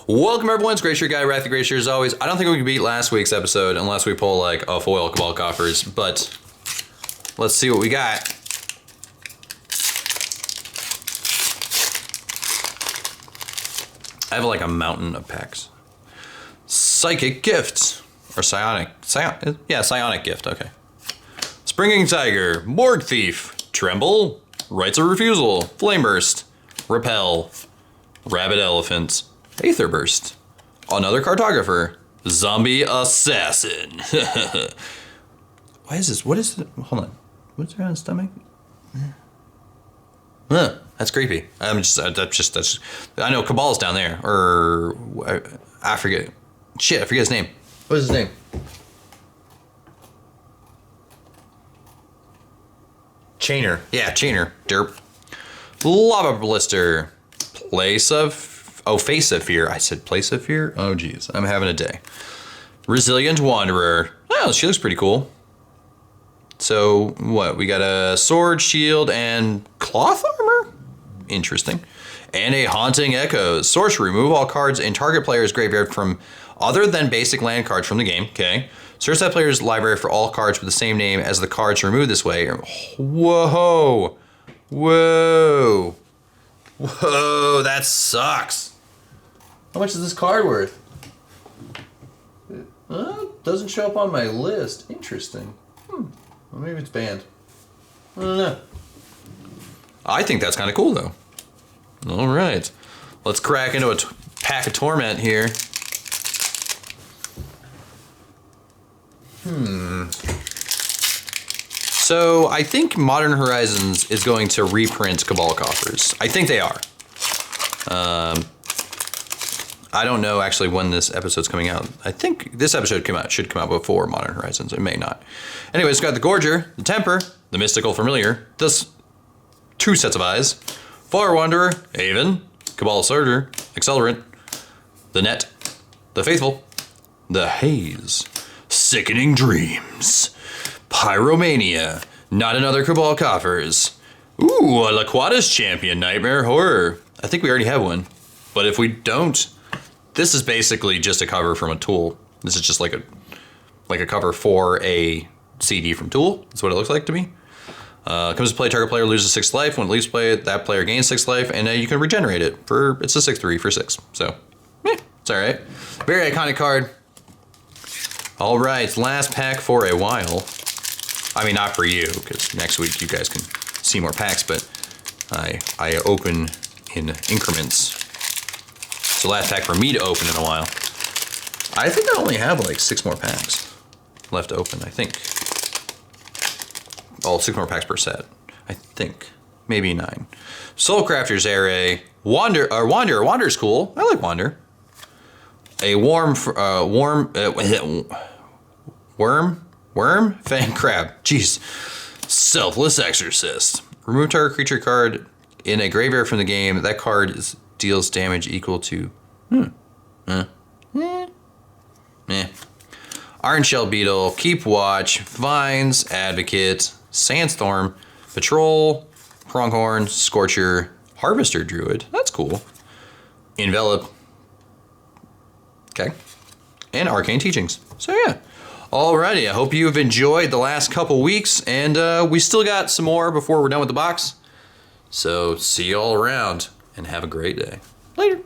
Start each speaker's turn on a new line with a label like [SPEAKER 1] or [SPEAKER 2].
[SPEAKER 1] Welcome everyone, it's Glacier Guy, Wrath the Glacier as always. I don't think we can beat last week's episode unless we pull like a foil Cabal Coffers, but let's see what we got. I have like a mountain of packs. Psychic Gift, or Psionic Gift, okay. Springing Tiger, Morgue Thief, Tremble, Rights of Refusal, Flame Burst, Repel, Rabid Elephant, Aether Burst, another Cartographer, Zombie Assassin. Why is this? What is it? Hold on. What's around his stomach? That's creepy. That's I know Cabal's down there, or I forget. Shit, I forget his name. What is his name? Chainer. Yeah, Chainer. Derp. Lava Blister. Face of Fear. I said Place of Fear? Oh, geez. I'm having a day. Resilient Wanderer. Oh, she looks pretty cool. So, what? We got a sword, shield, and cloth armor? Interesting. And a Haunting Echoes. Sorcery. Remove all cards in target player's graveyard from other than basic land cards from the game. Okay. Search that player's library for all cards with the same name as the cards removed this way. Whoa. Whoa. Whoa, that sucks. How much is this card worth? Doesn't show up on my list. Interesting. Well, maybe it's banned. I don't know. I think that's kind of cool, though. All right. Let's crack into a pack of Torment here. So I think Modern Horizons is going to reprint Cabal Coffers. I think they are. I don't know actually when this episode's coming out. I think this episode should come out before Modern Horizons. It may not. Anyways, it's got the Gorger, the Temper, the Mystical Familiar, this 2 sets of eyes, Far Wanderer, Haven, Cabal Surger, Accelerant, the Net, the Faithful, the Haze, Sickening Dreams, Pyromania, Not Another Cabal Coffers. Ooh, a Laquada's Champion, Nightmare Horror. I think we already have one. But if we don't, this is basically just a cover from a Tool. This is just like a cover for a CD from Tool. That's what it looks like to me. Comes to play, target player loses 6 life. When it leaves play, that player gains 6 life, and you can regenerate it. It's a 6/3 for 6. So, it's alright. Very iconic card. All right, last pack for a while. I mean, not for you, because next week you guys can see more packs, but I open in increments. So last pack for me to open in a while. I think I only have like 6 more packs left to open, I think. Oh, 6 more packs per set. I think. Maybe 9. Soulcrafter's Array. Wander's cool. I like Wander. A Worm Fang Crab. Jeez. Selfless Exorcist. Remove target creature card in a graveyard from the game. That card deals damage equal to Iron Shell Beetle, Keep Watch, Vines, Advocate, Sandstorm, Patrol, Pronghorn, Scorcher, Harvester Druid. That's cool. Envelop. Okay. And Arcane Teachings. So yeah. Alrighty, I hope you've enjoyed the last couple weeks, and we still got some more before we're done with the box. So see you all around, and have a great day. Later.